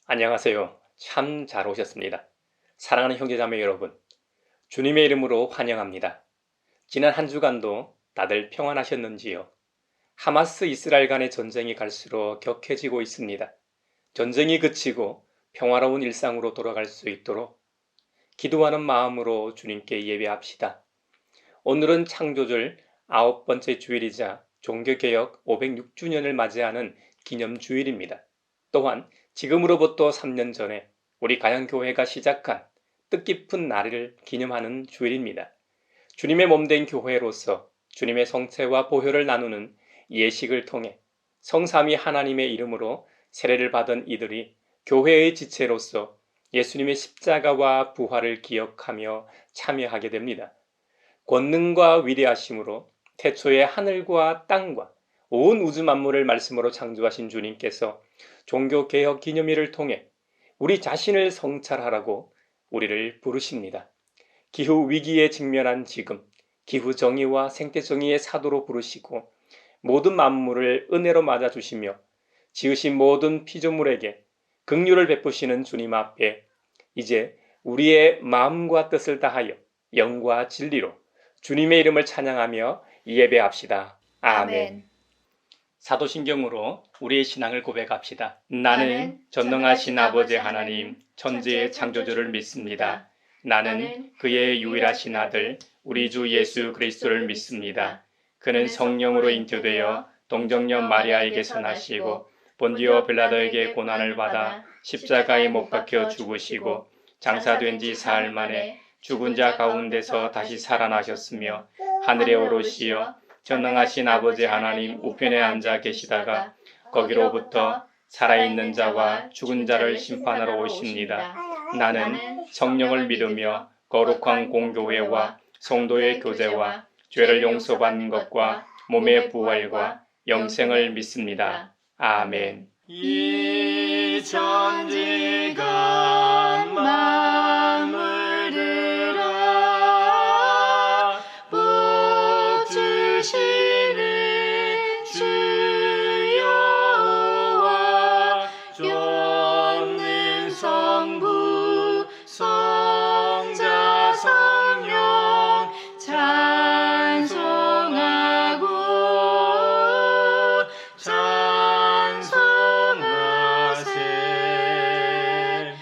안녕하세요. 참 잘 오셨습니다. 사랑하는 형제자매 여러분, 주님의 이름으로 환영합니다. 지난 한 주간도 다들 평안하셨는지요? 하마스 이스라엘 간의 전쟁이 갈수록 격해지고 있습니다. 전쟁이 그치고 평화로운 일상으로 돌아갈 수 있도록 기도하는 마음으로 주님께 예배합시다. 오늘은 창조절 9번째 주일이자 종교개혁 506주년을 맞이하는 기념주일입니다. 또한 지금으로부터 3년 전에 우리 가양교회가 시작한 뜻깊은 날을 기념하는 주일입니다. 주님의 몸된 교회로서 주님의 성체와 보혈을 나누는 예식을 통해 성삼위 하나님의 이름으로 세례를 받은 이들이 교회의 지체로서 예수님의 십자가와 부활을 기억하며 참여하게 됩니다. 권능과 위대하심으로 태초에 하늘과 땅과 온 우주 만물을 말씀으로 창조하신 주님께서 종교개혁 기념일을 통해 우리 자신을 성찰하라고 우리를 부르십니다. 기후 위기에 직면한 지금 기후 정의와 생태 정의의 사도로 부르시고 모든 만물을 은혜로 맞아주시며 지으신 모든 피조물에게 긍휼을 베푸시는 주님 앞에 이제 우리의 마음과 뜻을 다하여 영과 진리로 주님의 이름을 찬양하며 예배합시다. 아멘. 사도신경으로 우리의 신앙을 고백합시다. 나는 전능하신 아버지 하나님, 천지의 창조주를 믿습니다. 나는 그의 유일하신 아들, 우리 주 예수 그리스도를 믿습니다. 그는 성령으로 잉태되어 동정녀 마리아에게서 나시고 본디오 빌라도에게 고난을 받아 십자가에 못 박혀 죽으시고 장사된 지 사흘 만에 죽은 자 가운데서 다시 살아나셨으며 하늘에 오르시어 전능하신 아버지 하나님 우편에 앉아 계시다가 거기로부터 살아있는 자와 죽은 자를 심판하러 오십니다. 나는 성령을 믿으며 거룩한 공교회와 성도의 교제와 죄를 용서받는 것과 몸의 부활과 영생을 믿습니다. 아멘. 이 천지가 만물들아 복 주시는 주 여호와 전능 성부 성자 성령 찬송하고 찬송하세.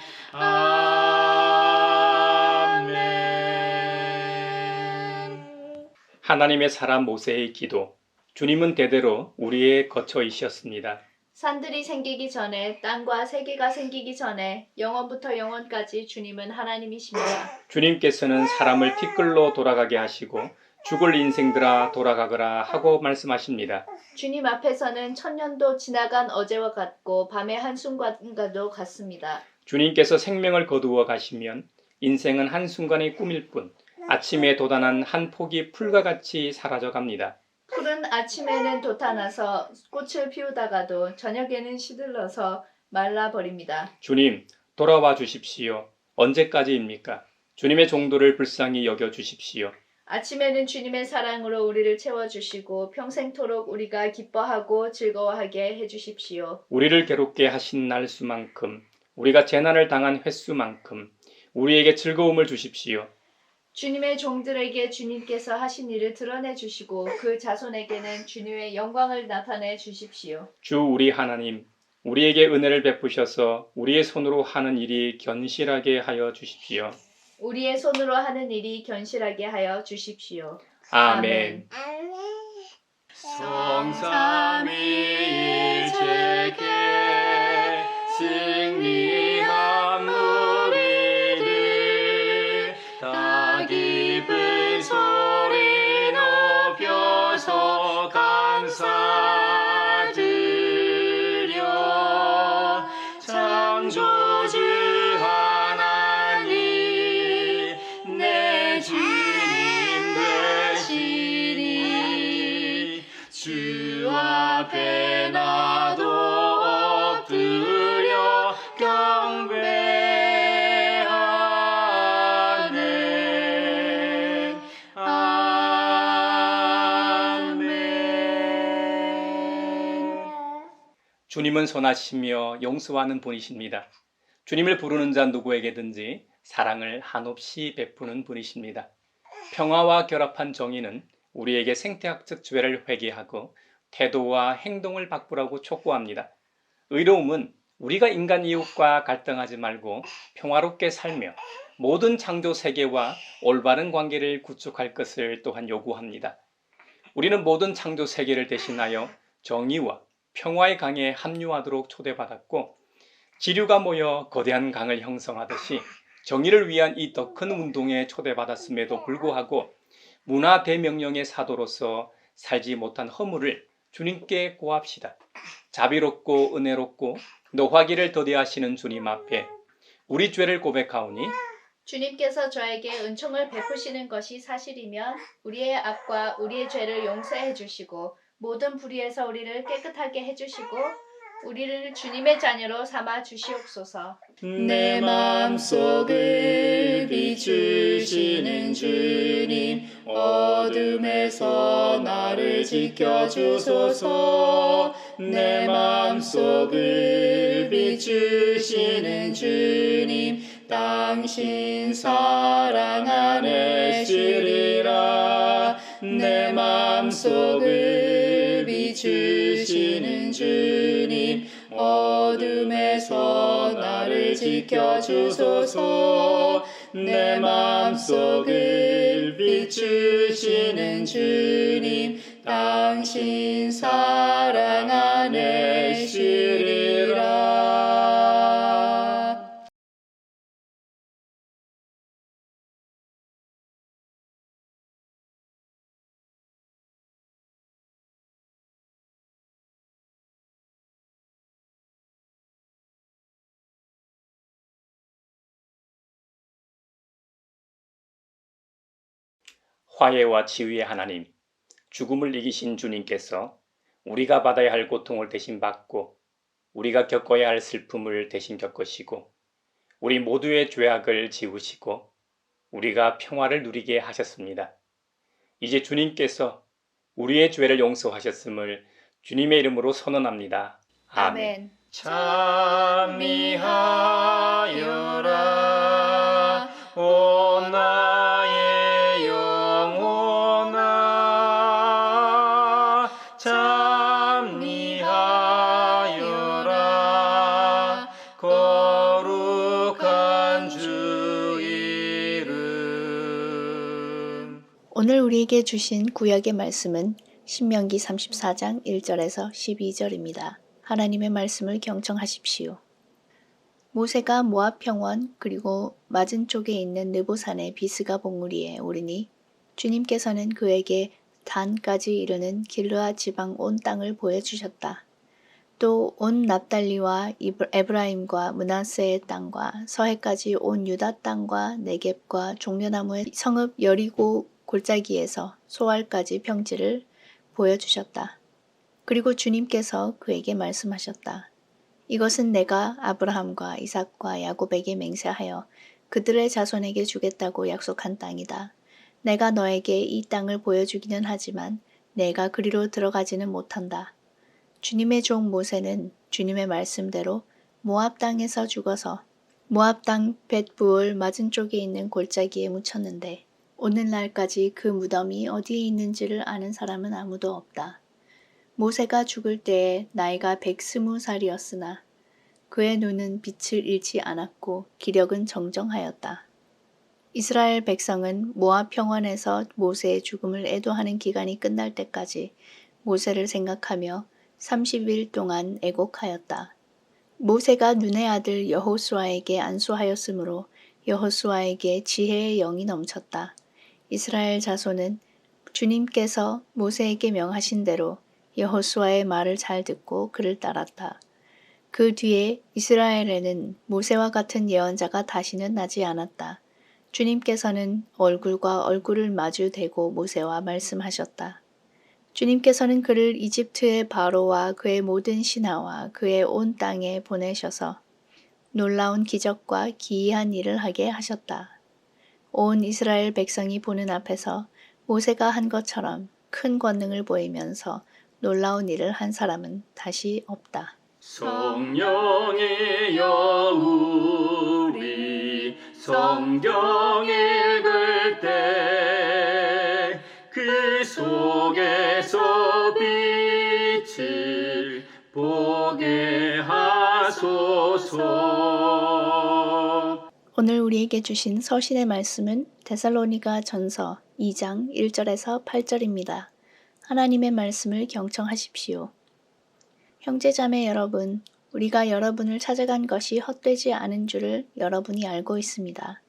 아멘. 하나님의 사람 모세의 기도. 주님은 대대로 우리의 거처이셨습니다. 산들이 생기기 전에 땅과 세계가 생기기 전에 영원부터 영원까지 주님은 하나님이십니다. 주님께서는 사람을 티끌로 돌아가게 하시고 죽을 인생들아 돌아가거라 하고 말씀하십니다. 주님 앞에서는 천년도 지나간 어제와 같고 밤의 한순간과도 같습니다. 주님께서 생명을 거두어 가시면 인생은 한순간의 꿈일 뿐 아침에 돋아난 한 폭이 풀과 같이 사라져 갑니다. 풀은 아침에는 돋아나서 꽃을 피우다가도 저녁에는 시들러서 말라버립니다. 주님, 돌아와 주십시오. 언제까지입니까? 주님의 종도를 불쌍히 여겨 주십시오. 아침에는 주님의 사랑으로 우리를 채워주시고 평생토록 우리가 기뻐하고 즐거워하게 해주십시오. 우리를 괴롭게 하신 날 수만큼, 우리가 재난을 당한 횟수만큼 우리에게 즐거움을 주십시오. 주님의 종들에게 주님께서 하신 일을 드러내 주시고 그 자손에게는 주님의 영광을 나타내 주십시오. 주 우리 하나님, 우리에게 은혜를 베푸셔서 우리의 손으로 하는 일이 견실하게 하여 주십시오. 우리의 손으로 하는 일이 견실하게 하여 주십시오. 아멘. 성삼위일체께 승리한 우리들 다 기쁜 소리 높여서 감사드려. 창조주 하나님 내 주님 되시니 주 앞에 나도 엎드려 경배하네. 아멘. 주님은 선하시며 용서하는 분이십니다. 주님을 부르는 자 누구에게든지 사랑을 한없이 베푸는 분이십니다. 평화와 결합한 정의는 우리에게 생태학적 죄를 회개하고 태도와 행동을 바꾸라고 촉구합니다. 의로움은 우리가 인간 이웃과 갈등하지 말고 평화롭게 살며 모든 창조 세계와 올바른 관계를 구축할 것을 또한 요구합니다. 우리는 모든 창조 세계를 대신하여 정의와 평화의 강에 합류하도록 초대받았고, 지류가 모여 거대한 강을 형성하듯이 정의를 위한 이 더 큰 운동에 초대받았음에도 불구하고 문화 대명령의 사도로서 살지 못한 허물을 주님께 고합시다. 자비롭고 은혜롭고 노하기를 더디하시는 주님 앞에 우리 죄를 고백하오니 주님께서 저에게 은총을 베푸시는 것이 사실이면 우리의 악과 우리의 죄를 용서해 주시고 모든 불의에서 우리를 깨끗하게 해주시고 우리를 주님의 자녀로 삼아 주시옵소서. 내 맘속을 비추시는 주님, 어둠에서 나를 지켜주소서. 내 맘속을 비추시는 주님, 당신 사랑 안에 쉬리라. 내 맘속을 비추시는 주님, 어둠에서 나를 지켜주소서. 내 맘속을 비추시는 주님, 당신 사랑 안에 쉬리라. 화해와 치유의 하나님, 죽음을 이기신 주님께서 우리가 받아야 할 고통을 대신 받고 우리가 겪어야 할 슬픔을 대신 겪으시고 우리 모두의 죄악을 지우시고 우리가 평화를 누리게 하셨습니다. 이제 주님께서 우리의 죄를 용서하셨음을 주님의 이름으로 선언합니다. 아멘. 아멘. 찬미하여라 오 나의 영혼아, 찬미하여라 거룩한 주 이름. 오늘 우리에게 주신 구약의 말씀은 신명기 34장 1절에서 12절입니다. 하나님의 말씀을 경청하십시오. 모세가 모압 평원 그리고 맞은 쪽에 있는 느보산의 비스가 봉우리에 오르니 주님께서는 그에게 단까지 이르는 길르앗 지방 온 땅을 보여주셨다. 또 온 납달리와 에브라임과 므낫세의 땅과 서해까지 온 유다 땅과 네겝과 종려나무의 성읍 여리고 골짜기에서 소알까지 평지를 보여주셨다. 그리고 주님께서 그에게 말씀하셨다. 이것은 내가 아브라함과 이삭과 야곱에게 맹세하여 그들의 자손에게 주겠다고 약속한 땅이다. 내가 너에게 이 땅을 보여주기는 하지만 내가 그리로 들어가지는 못한다. 주님의 종 모세는 주님의 말씀대로 모압 땅에서 죽어서 모압 땅 벳부을 맞은 쪽에 있는 골짜기에 묻혔는데 오늘날까지 그 무덤이 어디에 있는지를 아는 사람은 아무도 없다. 모세가 죽을 때에 나이가 120살이었으나 그의 눈은 빛을 잃지 않았고 기력은 정정하였다. 이스라엘 백성은 모압 평원에서 모세의 죽음을 애도하는 기간이 끝날 때까지 모세를 생각하며 30일 동안 애곡하였다. 모세가 눈의 아들 여호수아에게 안수하였으므로 여호수아에게 지혜의 영이 넘쳤다. 이스라엘 자손은 주님께서 모세에게 명하신 대로 여호수아의 말을 잘 듣고 그를 따랐다. 그 뒤에 이스라엘에는 모세와 같은 예언자가 다시는 나지 않았다. 주님께서는 얼굴과 얼굴을 마주 대고 모세와 말씀하셨다. 주님께서는 그를 이집트의 바로와 그의 모든 신하와 그의 온 땅에 보내셔서 놀라운 기적과 기이한 일을 하게 하셨다. 온 이스라엘 백성이 보는 앞에서 모세가 한 것처럼 큰 권능을 보이면서 놀라운 일을 한 사람은 다시 없다. 성령이여 우리 성경 읽을 때 그 속에서 빛을 보게 하소서. 오늘 우리에게 주신 서신의 말씀은 데살로니가 전서 2장 1절에서 8절입니다. 하나님의 말씀을 경청하십시오. 형제자매 여러분, 우리가 여러분을 찾아간 것이 헛되지 않은 줄을 여러분이 알고 있습니다.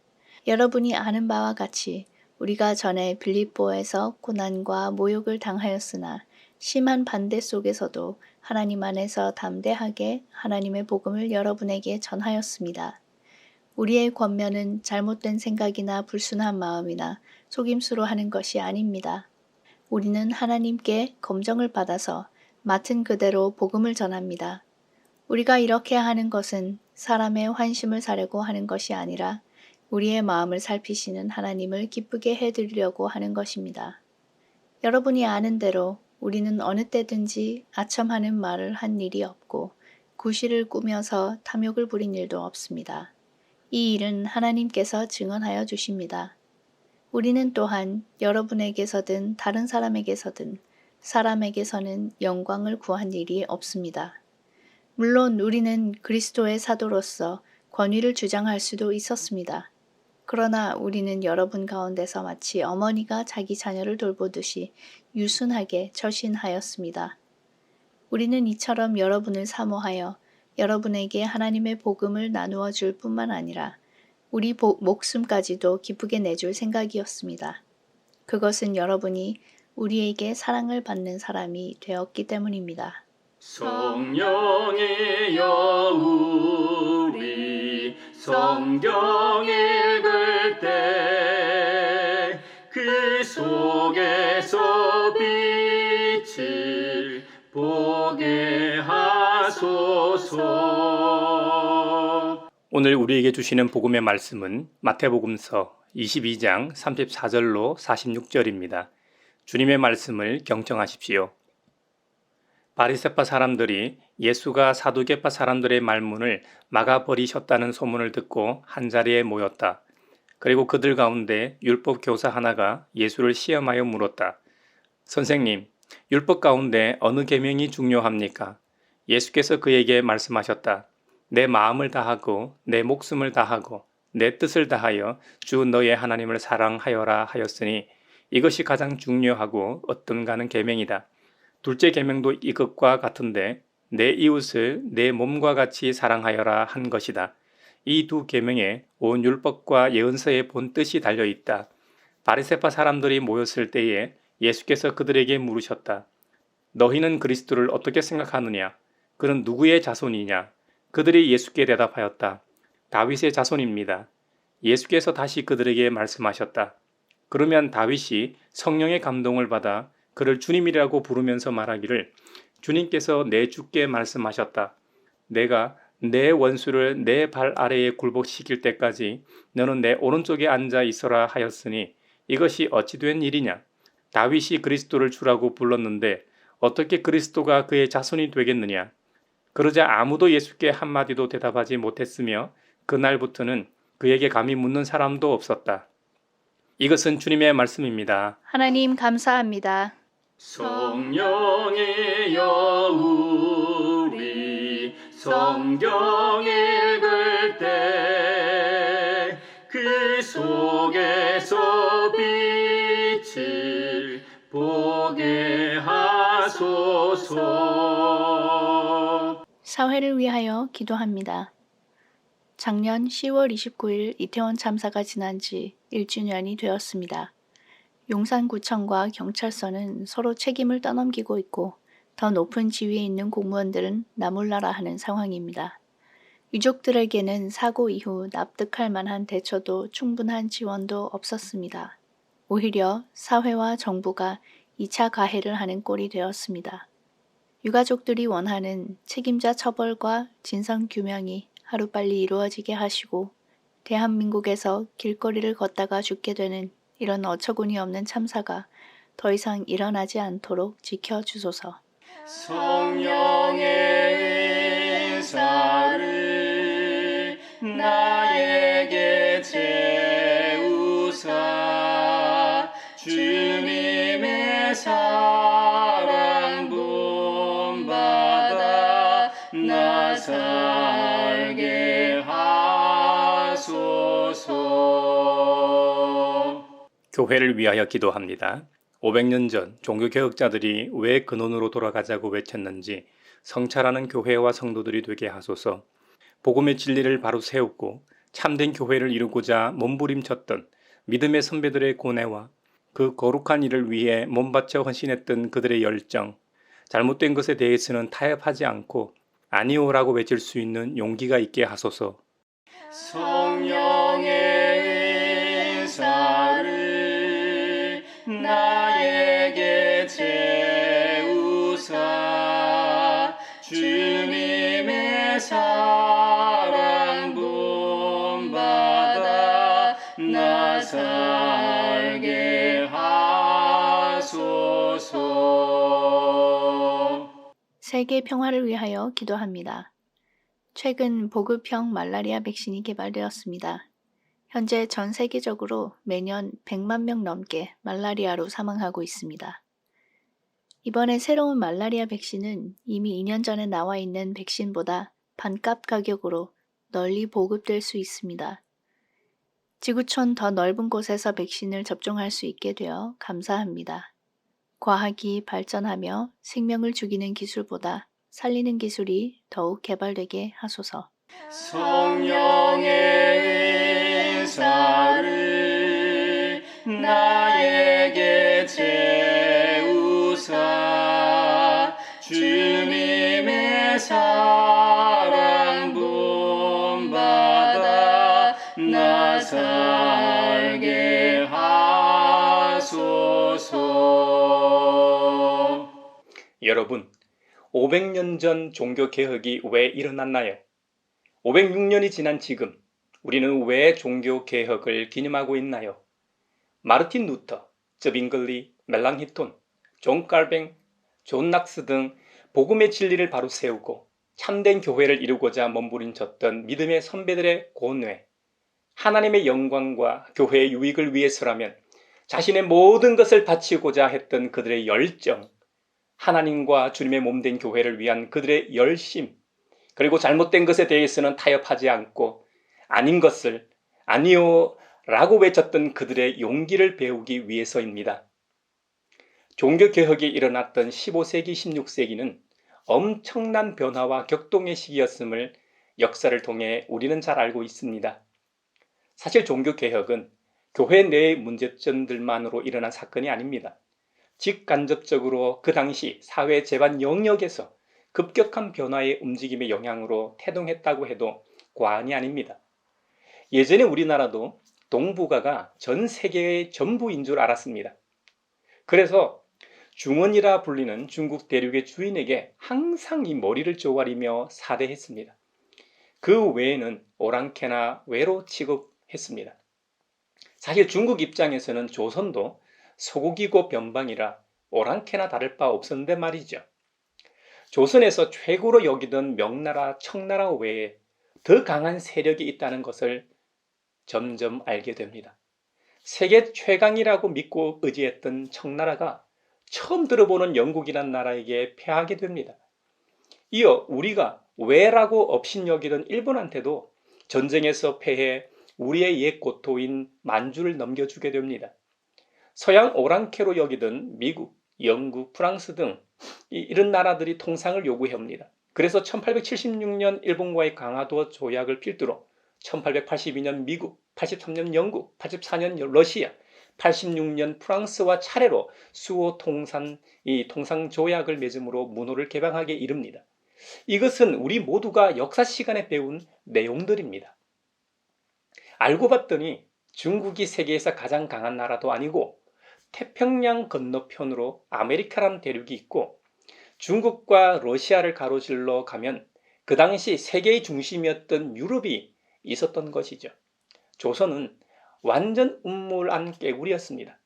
여러분이 아는 바와 같이 우리가 전에 빌립보에서 고난과 모욕을 당하였으나 심한 반대 속에서도 하나님 안에서 담대하게 하나님의 복음을 여러분에게 전하였습니다. 우리의 권면은 잘못된 생각이나 불순한 마음이나 속임수로 하는 것이 아닙니다. 우리는 하나님께 검정을 받아서 맡은 그대로 복음을 전합니다. 우리가 이렇게 하는 것은 사람의 환심을 사려고 하는 것이 아니라 우리의 마음을 살피시는 하나님을 기쁘게 해드리려고 하는 것입니다. 여러분이 아는 대로 우리는 어느 때든지 아첨하는 말을 한 일이 없고 구실을 꾸며서 탐욕을 부린 일도 없습니다. 이 일은 하나님께서 증언하여 주십니다. 우리는 또한 여러분에게서든 다른 사람에게서든 사람에게서는 영광을 구한 일이 없습니다. 물론 우리는 그리스도의 사도로서 권위를 주장할 수도 있었습니다. 그러나 우리는 여러분 가운데서 마치 어머니가 자기 자녀를 돌보듯이 유순하게 처신하였습니다. 우리는 이처럼 여러분을 사모하여 여러분에게 하나님의 복음을 나누어 줄 뿐만 아니라 우리 목숨까지도 기쁘게 내줄 생각이었습니다. 그것은 여러분이 우리에게 사랑을 받는 사람이 되었기 때문입니다. 성령이여 우리 성경 읽을 때 그 속에서 빛을 보게 하소서. 오늘 우리에게 주시는 복음의 말씀은 마태복음서 22장 34절로 46절입니다. 주님의 말씀을 경청하십시오. 바리새파 사람들이 예수가 사두개파 사람들의 말문을 막아버리셨다는 소문을 듣고 한자리에 모였다. 그리고 그들 가운데 율법 교사 하나가 예수를 시험하여 물었다. 선생님, 율법 가운데 어느 계명이 중요합니까? 예수께서 그에게 말씀하셨다. 내 마음을 다하고 내 목숨을 다하고 내 뜻을 다하여 주 너의 하나님을 사랑하여라 하였으니 이것이 가장 중요하고 어떤가는 계명이다. 둘째 계명도 이것과 같은데 내 이웃을 내 몸과 같이 사랑하여라 한 것이다. 이 두 계명에 온 율법과 예언서의 본 뜻이 달려 있다. 바리새파 사람들이 모였을 때에 예수께서 그들에게 물으셨다. 너희는 그리스도를 어떻게 생각하느냐? 그는 누구의 자손이냐? 그들이 예수께 대답하였다. 다윗의 자손입니다. 예수께서 다시 그들에게 말씀하셨다. 그러면 다윗이 성령의 감동을 받아 그를 주님이라고 부르면서 말하기를 주님께서 내 주께 말씀하셨다. 내가 내 원수를 내 발 아래에 굴복시킬 때까지 너는 내 오른쪽에 앉아 있어라 하였으니 이것이 어찌 된 일이냐? 다윗이 그리스도를 주라고 불렀는데 어떻게 그리스도가 그의 자손이 되겠느냐? 그러자 아무도 예수께 한마디도 대답하지 못했으며 그날부터는 그에게 감히 묻는 사람도 없었다. 이것은 주님의 말씀입니다. 하나님 감사합니다. 성령이여 우리 성경 읽을 때 그 속에서 빛을 보게 하소서. 사회를 위하여 기도합니다. 작년 10월 29일 이태원 참사가 지난 지 1주년이 되었습니다. 용산구청과 경찰서는 서로 책임을 떠넘기고 있고 더 높은 지위에 있는 공무원들은 나몰라라 하는 상황입니다. 유족들에게는 사고 이후 납득할 만한 대처도 충분한 지원도 없었습니다. 오히려 사회와 정부가 2차 가해를 하는 꼴이 되었습니다. 유가족들이 원하는 책임자 처벌과 진상규명이 하루빨리 이루어지게 하시고 대한민국에서 길거리를 걷다가 죽게 되는 이런 어처구니 없는 참사가 더 이상 일어나지 않도록 지켜주소서. 성령의 교회를 위하여 기도합니다. 500년 전 종교개혁자들이 왜 근원으로 돌아가자고 외쳤는지 성찰하는 교회와 성도들이 되게 하소서. 복음의 진리를 바로 세우고 참된 교회를 이루고자 몸부림쳤던 믿음의 선배들의 고뇌와 그 거룩한 일을 위해 몸바쳐 헌신했던 그들의 열정, 잘못된 것에 대해서는 타협하지 않고 아니오라고 외칠 수 있는 용기가 있게 하소서. 성령의 은사를 나에게 채우사 주님의 사랑 본받아 나 살게 하소서. 세계 평화를 위하여 기도합니다. 최근 보급형 말라리아 백신이 개발되었습니다. 현재 전 세계적으로 매년 100만 명 넘게 말라리아로 사망하고 있습니다. 이번에 새로운 말라리아 백신은 이미 2년 전에 나와 있는 백신보다 반값 가격으로 널리 보급될 수 있습니다. 지구촌 더 넓은 곳에서 백신을 접종할 수 있게 되어 감사합니다. 과학이 발전하며 생명을 죽이는 기술보다 살리는 기술이 더욱 개발되게 하소서. 성령의 은사를 나에게 채우사 주님의 사랑 본받아 나 살게 하소서. 여러분, 500년 전 종교개혁이 왜 일어났나요? 506년이 지난 지금 우리는 왜 종교개혁을 기념하고 있나요? 마르틴 루터, 저빙글리, 멜랑히톤, 존 칼뱅, 존 낙스 등 복음의 진리를 바로 세우고 참된 교회를 이루고자 몸부림쳤던 믿음의 선배들의 고뇌, 하나님의 영광과 교회의 유익을 위해서라면 자신의 모든 것을 바치고자 했던 그들의 열정, 하나님과 주님의 몸된 교회를 위한 그들의 열심, 그리고 잘못된 것에 대해서는 타협하지 않고 아닌 것을 아니오라고 외쳤던 그들의 용기를 배우기 위해서입니다. 종교개혁이 일어났던 15세기, 16세기는 엄청난 변화와 격동의 시기였음을 역사를 통해 우리는 잘 알고 있습니다. 사실 종교개혁은 교회 내의 문제점들만으로 일어난 사건이 아닙니다. 직간접적으로 그 당시 사회 재반 영역에서 급격한 변화의 움직임의 영향으로 태동했다고 해도 과언이 아닙니다. 예전에 우리나라도 동북아가 전 세계의 전부인 줄 알았습니다. 그래서 중원이라 불리는 중국 대륙의 주인에게 항상 이 머리를 쪼가리며 사대했습니다. 그 외에는 오랑캐나 외로 취급했습니다. 사실 중국 입장에서는 조선도 소국이고 변방이라 오랑캐나 다를 바 없었는데 말이죠. 조선에서 최고로 여기던 명나라, 청나라 외에 더 강한 세력이 있다는 것을 점점 알게 됩니다. 세계 최강이라고 믿고 의지했던 청나라가 처음 들어보는 영국이란 나라에게 패하게 됩니다. 이어 우리가 왜라고 업신여기던 일본한테도 전쟁에서 패해 우리의 옛 고토인 만주를 넘겨주게 됩니다. 서양 오랑캐로 여기던 미국, 영국, 프랑스 등 이런 나라들이 통상을 요구해옵니다. 그래서 1876년 일본과의 강화도 조약을 필두로 1882년 미국, 83년 영국, 84년 러시아, 86년 프랑스와 차례로 수호 통상 조약을 맺음으로 문호를 개방하게 이릅니다. 이것은 우리 모두가 역사 시간에 배운 내용들입니다. 알고 봤더니 중국이 세계에서 가장 강한 나라도 아니고 태평양 건너편으로 아메리카라는 대륙이 있고 중국과 러시아를 가로질러 가면 그 당시 세계의 중심이었던 유럽이 있었던 것이죠. 조선은 완전 음모란 깨구리였습니다.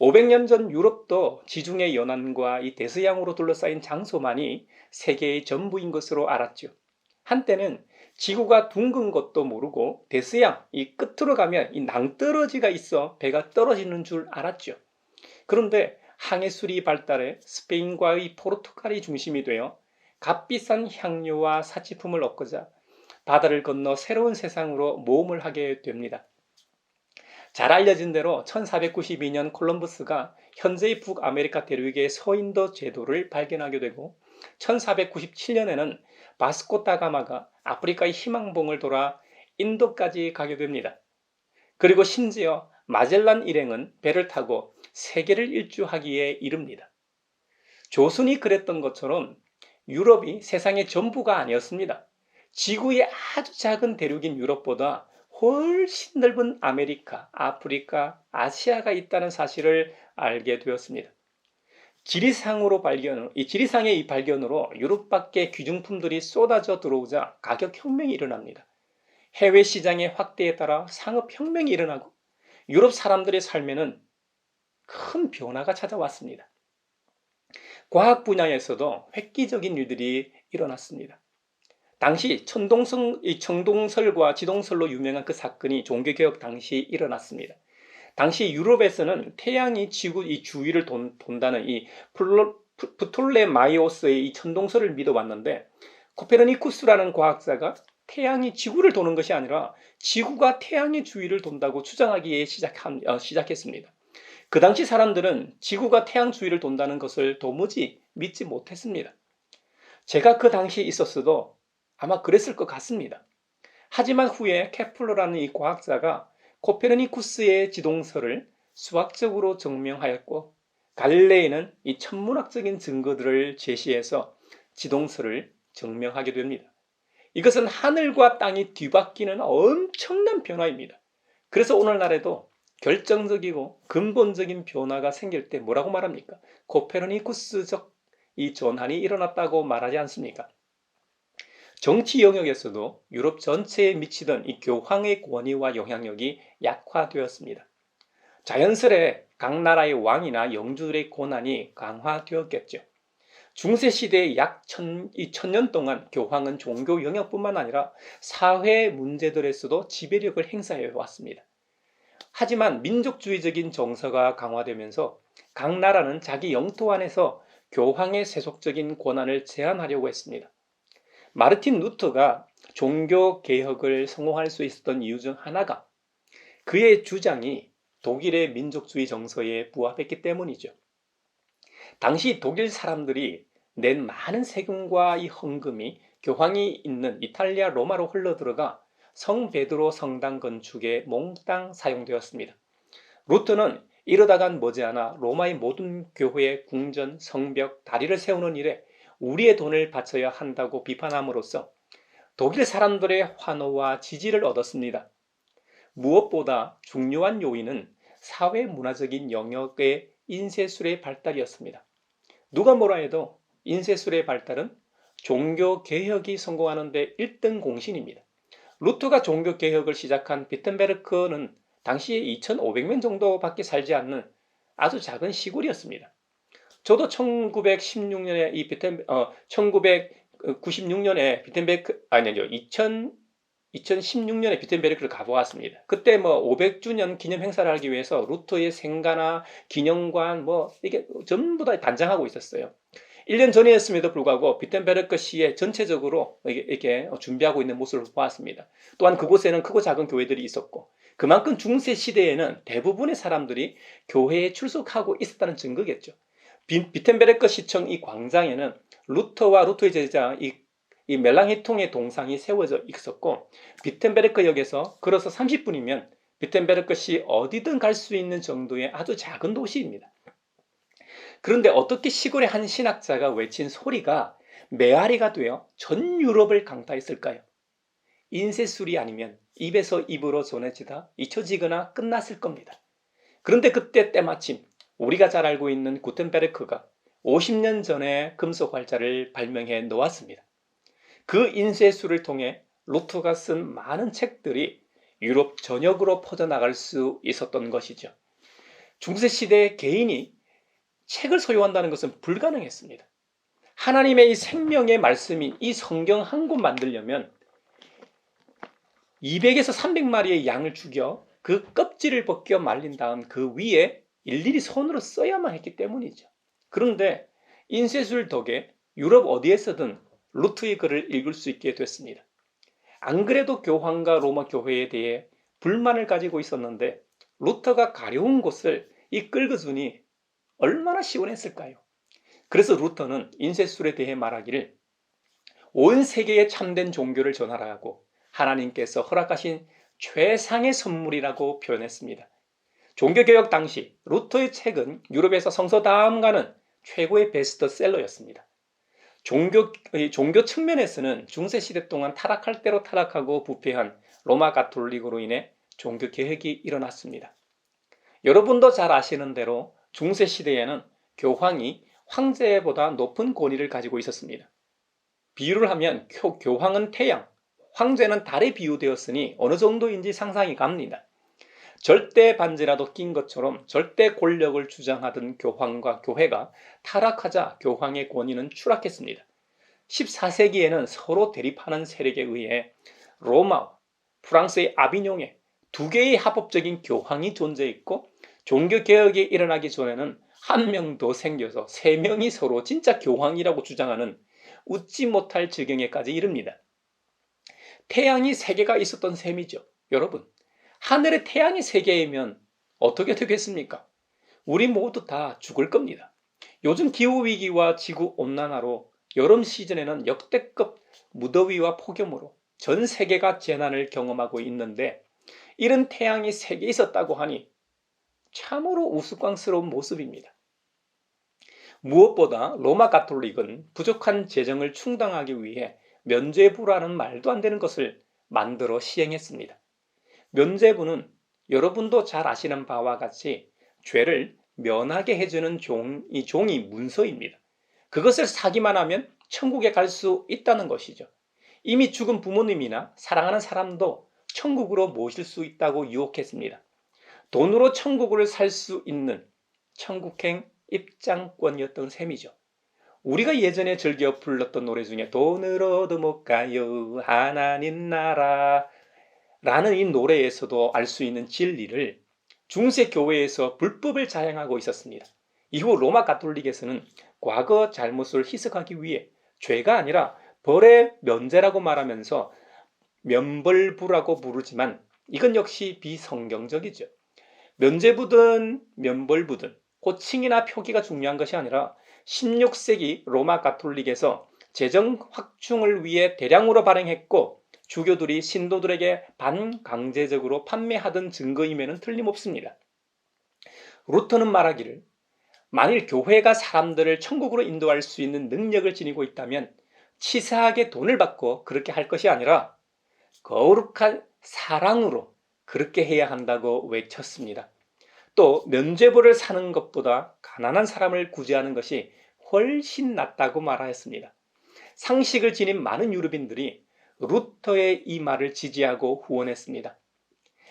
500년 전 유럽도 지중해 연안과 이 대서양으로 둘러싸인 장소만이 세계의 전부인 것으로 알았죠. 한때는 지구가 둥근 것도 모르고 대서양 이 끝으로 가면 이 낭떠러지가 있어 배가 떨어지는 줄 알았죠. 그런데 항해술이 발달해 스페인과의 포르투갈이 중심이 되어 값비싼 향료와 사치품을 얻고자 바다를 건너 새로운 세상으로 모험을 하게 됩니다. 잘 알려진 대로 1492년 콜럼버스가 현재의 북아메리카 대륙의 서인도 제도를 발견하게 되고 1497년에는 바스코 다가마가 아프리카의 희망봉을 돌아 인도까지 가게 됩니다. 그리고 심지어 마젤란 일행은 배를 타고 세계를 일주하기에 이릅니다. 조선이 그랬던 것처럼 유럽이 세상의 전부가 아니었습니다. 지구의 아주 작은 대륙인 유럽보다 훨씬 넓은 아메리카, 아프리카, 아시아가 있다는 사실을 알게 되었습니다. 지리상의 이 발견으로 유럽 밖의 귀중품들이 쏟아져 들어오자 가격 혁명이 일어납니다. 해외 시장의 확대에 따라 상업 혁명이 일어나고 유럽 사람들의 삶에는 큰 변화가 찾아왔습니다. 과학 분야에서도 획기적인 일들이 일어났습니다. 당시 청동설과 지동설로 유명한 그 사건이 종교개혁 당시 일어났습니다. 당시 유럽에서는 태양이 지구 이 주위를 돈다는 이 프톨레마이오스의 이 천동설을 믿어왔는데 코페르니쿠스라는 과학자가 태양이 지구를 도는 것이 아니라 지구가 태양의 주위를 돈다고 주장하기에 시작했습니다. 그 당시 사람들은 지구가 태양 주위를 돈다는 것을 도무지 믿지 못했습니다. 제가 그 당시에 있었어도 아마 그랬을 것 같습니다. 하지만 후에 케플러라는 이 과학자가 코페르니쿠스의 지동설을 수학적으로 증명하였고 갈릴레이는 이 천문학적인 증거들을 제시해서 지동설을 증명하게 됩니다. 이것은 하늘과 땅이 뒤바뀌는 엄청난 변화입니다. 그래서 오늘날에도 결정적이고 근본적인 변화가 생길 때 뭐라고 말합니까? 코페르니쿠스적 이 전환이 일어났다고 말하지 않습니까? 정치 영역에서도 유럽 전체에 미치던 이 교황의 권위와 영향력이 약화되었습니다. 자연스레 각 나라의 왕이나 영주들의 권한이 강화되었겠죠. 중세시대의 약 1000년 동안 교황은 종교 영역뿐만 아니라 사회 문제들에서도 지배력을 행사해 왔습니다. 하지만 민족주의적인 정서가 강화되면서 각 나라는 자기 영토 안에서 교황의 세속적인 권한을 제한하려고 했습니다. 마르틴 루터가 종교 개혁을 성공할 수 있었던 이유 중 하나가 그의 주장이 독일의 민족주의 정서에 부합했기 때문이죠. 당시 독일 사람들이 낸 많은 세금과 이 헌금이 교황이 있는 이탈리아 로마로 흘러들어가 성 베드로 성당 건축에 몽땅 사용되었습니다. 루터는 이러다간 머지않아 로마의 모든 교회의 궁전, 성벽, 다리를 세우는 일에 우리의 돈을 바쳐야 한다고 비판함으로써 독일 사람들의 환호와 지지를 얻었습니다. 무엇보다 중요한 요인은 사회 문화적인 영역의 인쇄술의 발달이었습니다. 누가 뭐라 해도 인쇄술의 발달은 종교개혁이 성공하는 데 1등 공신입니다. 루터가 종교개혁을 시작한 비텐베르크는 당시에 2,500명 정도밖에 살지 않는 아주 작은 시골이었습니다. 저도 1916년에 2016년에 비텐베르크를 가보았습니다. 그때 500주년 기념 행사를 하기 위해서 루터의 생가나 기념관 이게 전부 다 단장하고 있었어요. 1년 전이었음에도 불구하고 비텐베르크 시에 전체적으로 이렇게 준비하고 있는 모습을 보았습니다. 또한 그곳에는 크고 작은 교회들이 있었고 그만큼 중세 시대에는 대부분의 사람들이 교회에 출석하고 있었다는 증거겠죠. 비텐베르크 시청 이 광장에는 루터와 루터의 제자 이 멜랑히통의 동상이 세워져 있었고 비텐베르크 역에서 걸어서 30분이면 비텐베르크 시 어디든 갈 수 있는 정도의 아주 작은 도시입니다. 그런데 어떻게 시골의 한 신학자가 외친 소리가 메아리가 되어 전 유럽을 강타했을까요? 인쇄술이 아니면 입에서 입으로 전해지다 잊혀지거나 끝났을 겁니다. 그런데 그때 때마침 우리가 잘 알고 있는 구텐베르크가 50년 전에 금속 활자를 발명해 놓았습니다. 그 인쇄술을 통해 루터가 쓴 많은 책들이 유럽 전역으로 퍼져나갈 수 있었던 것이죠. 중세시대의 개인이 책을 소유한다는 것은 불가능했습니다. 하나님의 이 생명의 말씀인 이 성경 한 권 만들려면 200에서 300마리의 양을 죽여 그 껍질을 벗겨 말린 다음 그 위에 일일이 손으로 써야만 했기 때문이죠. 그런데 인쇄술 덕에 유럽 어디에서든 루터의 글을 읽을 수 있게 됐습니다. 안 그래도 교황과 로마 교회에 대해 불만을 가지고 있었는데 루터가 가려운 곳을 이 끌어주니 얼마나 시원했을까요? 그래서 루터는 인쇄술에 대해 말하기를 온 세계에 참된 종교를 전하라고 하나님께서 허락하신 최상의 선물이라고 표현했습니다. 종교개혁 당시 루터의 책은 유럽에서 성서 다음 가는 최고의 베스트셀러였습니다. 종교 측면에서는 중세시대 동안 타락할 대로 타락하고 부패한 로마 가톨릭으로 인해 종교개혁이 일어났습니다. 여러분도 잘 아시는 대로 중세시대에는 교황이 황제보다 높은 권위를 가지고 있었습니다. 비유를 하면 교황은 태양, 황제는 달에 비유되었으니 어느 정도인지 상상이 갑니다. 절대 반지라도 낀 것처럼 절대 권력을 주장하던 교황과 교회가 타락하자 교황의 권위는 추락했습니다. 14세기에는 서로 대립하는 세력에 의해 로마와 프랑스의 아비뇽에 두 개의 합법적인 교황이 존재했고 종교개혁이 일어나기 전에는 한 명 더 생겨서 세 명이 서로 진짜 교황이라고 주장하는 웃지 못할 지경에까지 이릅니다. 태양이 세 개가 있었던 셈이죠. 여러분, 하늘에 태양이 세 개이면 어떻게 되겠습니까? 우리 모두 다 죽을 겁니다. 요즘 기후위기와 지구온난화로 여름 시즌에는 역대급 무더위와 폭염으로 전 세계가 재난을 경험하고 있는데 이런 태양이 세 개 있었다고 하니 참으로 우스꽝스러운 모습입니다. 무엇보다 로마 가톨릭은 부족한 재정을 충당하기 위해 면죄부라는 말도 안 되는 것을 만들어 시행했습니다. 면죄부는 여러분도 잘 아시는 바와 같이 죄를 면하게 해주는 종이 문서입니다. 그것을 사기만 하면 천국에 갈 수 있다는 것이죠. 이미 죽은 부모님이나 사랑하는 사람도 천국으로 모실 수 있다고 유혹했습니다. 돈으로 천국을 살 수 있는 천국행 입장권이었던 셈이죠. 우리가 예전에 즐겨 불렀던 노래 중에 돈으로도 못 가요 하나님 나라 라는 이 노래에서도 알 수 있는 진리를 중세 교회에서 불법을 자행하고 있었습니다. 이후 로마 가톨릭에서는 과거 잘못을 희석하기 위해 죄가 아니라 벌의 면제라고 말하면서 면벌부라고 부르지만 이건 역시 비성경적이죠. 면제부든 면벌부든 호칭이나 표기가 중요한 것이 아니라 16세기 로마 가톨릭에서 재정 확충을 위해 대량으로 발행했고 주교들이 신도들에게 반강제적으로 판매하던 증거임에는 틀림없습니다. 루터는 말하기를 만일 교회가 사람들을 천국으로 인도할 수 있는 능력을 지니고 있다면 치사하게 돈을 받고 그렇게 할 것이 아니라 거룩한 사랑으로 그렇게 해야 한다고 외쳤습니다. 또 면죄부를 사는 것보다 가난한 사람을 구제하는 것이 훨씬 낫다고 말하였습니다. 상식을 지닌 많은 유럽인들이 루터의 이 말을 지지하고 후원했습니다.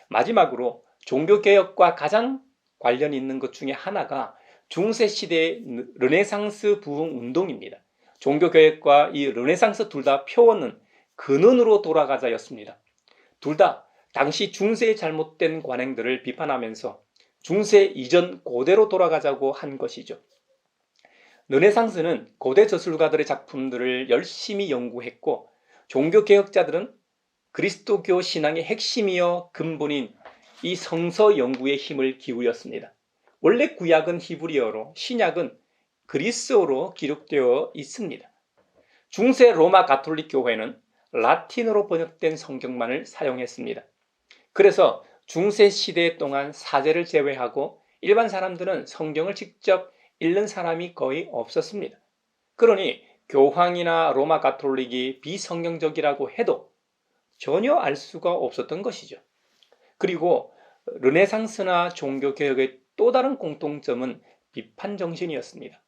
마지막으로 종교개혁과 가장 관련이 있는 것 중에 하나가 중세시대의 르네상스 부흥운동입니다. 종교개혁과 이 르네상스 둘 다 표어는 근원으로 돌아가자였습니다. 둘 다 당시 중세의 잘못된 관행들을 비판하면서 중세 이전 고대로 돌아가자고 한 것이죠. 르네상스는 고대 저술가들의 작품들을 열심히 연구했고 종교개혁자들은 그리스도교 신앙의 핵심이요 근본인 이 성서 연구에 힘을 기울였습니다. 원래 구약은 히브리어로 신약은 그리스어로 기록되어 있습니다. 중세 로마 가톨릭 교회는 라틴어로 번역된 성경만을 사용했습니다. 그래서 중세 시대 동안 사제를 제외하고 일반 사람들은 성경을 직접 읽는 사람이 거의 없었습니다. 그러니 교황이나 로마 가톨릭이 비성경적이라고 해도 전혀 알 수가 없었던 것이죠. 그리고 르네상스나 종교개혁의 또 다른 공통점은 비판 정신이었습니다.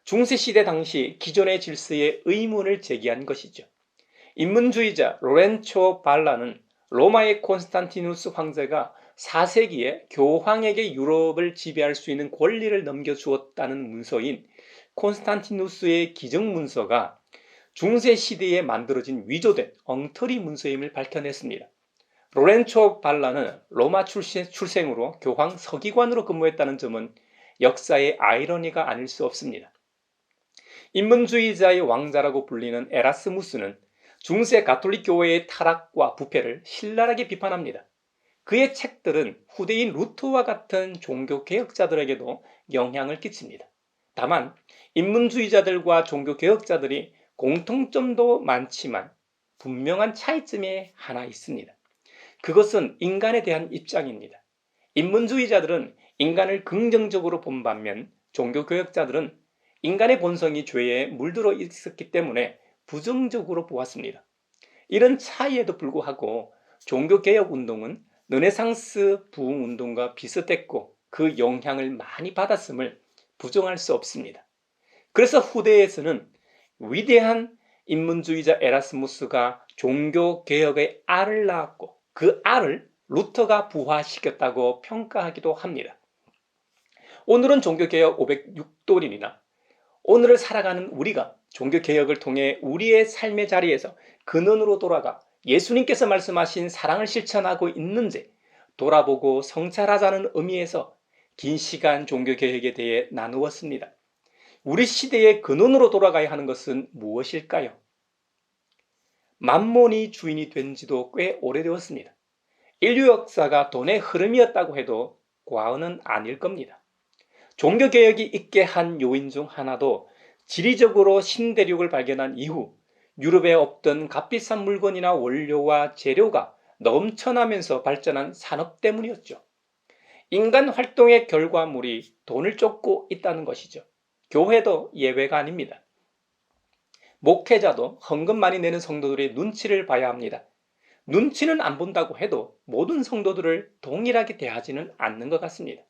중세시대 당시 기존의 질서에 의문을 제기한 것이죠. 인문주의자 로렌초 발라는 로마의 콘스탄티누스 황제가 4세기에 교황에게 유럽을 지배할 수 있는 권리를 넘겨주었다는 문서인 콘스탄티누스의 기정문서가 중세시대에 만들어진 위조된 엉터리 문서임을 밝혀냈습니다. 로렌초 발라는 로마 출생으로 교황 서기관으로 근무했다는 점은 역사의 아이러니가 아닐 수 없습니다. 인문주의자의 왕자라고 불리는 에라스무스는 중세 가톨릭 교회의 타락과 부패를 신랄하게 비판합니다. 그의 책들은 후대인 루터와 같은 종교개혁자들에게도 영향을 끼칩니다. 다만 인문주의자들과 종교개혁자들이 공통점도 많지만 분명한 차이점이 하나 있습니다. 그것은 인간에 대한 입장입니다. 인문주의자들은 인간을 긍정적으로 본 반면 종교개혁자들은 인간의 본성이 죄에 물들어 있었기 때문에 부정적으로 보았습니다. 이런 차이에도 불구하고 종교개혁 운동은 르네상스 부흥 운동과 비슷했고 그 영향을 많이 받았음을 부정할 수 없습니다. 그래서 후대에서는 위대한 인문주의자 에라스무스가 종교개혁의 알을 낳았고 그 알을 루터가 부화시켰다고 평가하기도 합니다. 오늘은 종교개혁 506돌입니다. 오늘을 살아가는 우리가 종교개혁을 통해 우리의 삶의 자리에서 근원으로 돌아가 예수님께서 말씀하신 사랑을 실천하고 있는지 돌아보고 성찰하자는 의미에서 긴 시간 종교개혁에 대해 나누었습니다. 우리 시대의 근원으로 돌아가야 하는 것은 무엇일까요? 만몬이 주인이 된 지도 꽤 오래되었습니다. 인류 역사가 돈의 흐름이었다고 해도 과언은 아닐 겁니다. 종교개혁이 있게 한 요인 중 하나도 지리적으로 신대륙을 발견한 이후 유럽에 없던 값비싼 물건이나 원료와 재료가 넘쳐나면서 발전한 산업 때문이었죠. 인간 활동의 결과물이 돈을 쫓고 있다는 것이죠. 교회도 예외가 아닙니다. 목회자도 헌금 많이 내는 성도들의 눈치를 봐야 합니다. 눈치는 안 본다고 해도 모든 성도들을 동일하게 대하지는 않는 것 같습니다.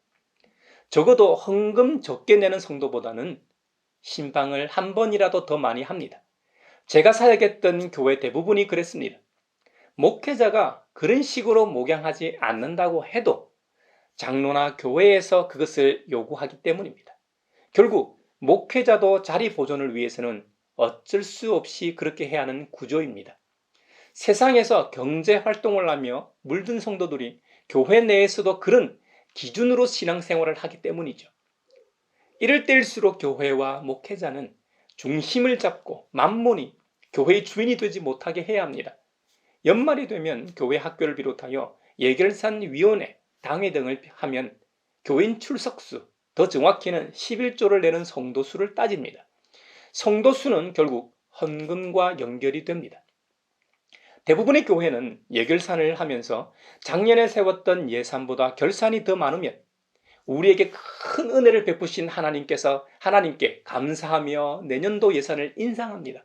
적어도 헌금 적게 내는 성도보다는 신방을 한 번이라도 더 많이 합니다. 제가 사역했던 교회 대부분이 그랬습니다. 목회자가 그런 식으로 목양하지 않는다고 해도 장로나 교회에서 그것을 요구하기 때문입니다. 결국 목회자도 자리 보존을 위해서는 어쩔 수 없이 그렇게 해야 하는 구조입니다. 세상에서 경제 활동을 하며 물든 성도들이 교회 내에서도 그런 기준으로 신앙생활을 하기 때문이죠. 이럴 때일수록 교회와 목회자는 중심을 잡고 만몬이 교회의 주인이 되지 못하게 해야 합니다. 연말이 되면 교회 학교를 비롯하여 예결산위원회, 당회 등을 하면 교인 출석수, 더 정확히는 11조를 내는 성도 수를 따집니다. 성도 수는 결국 헌금과 연결이 됩니다. 대부분의 교회는 예결산을 하면서 작년에 세웠던 예산보다 결산이 더 많으면 우리에게 큰 은혜를 베푸신 하나님께 감사하며 내년도 예산을 인상합니다.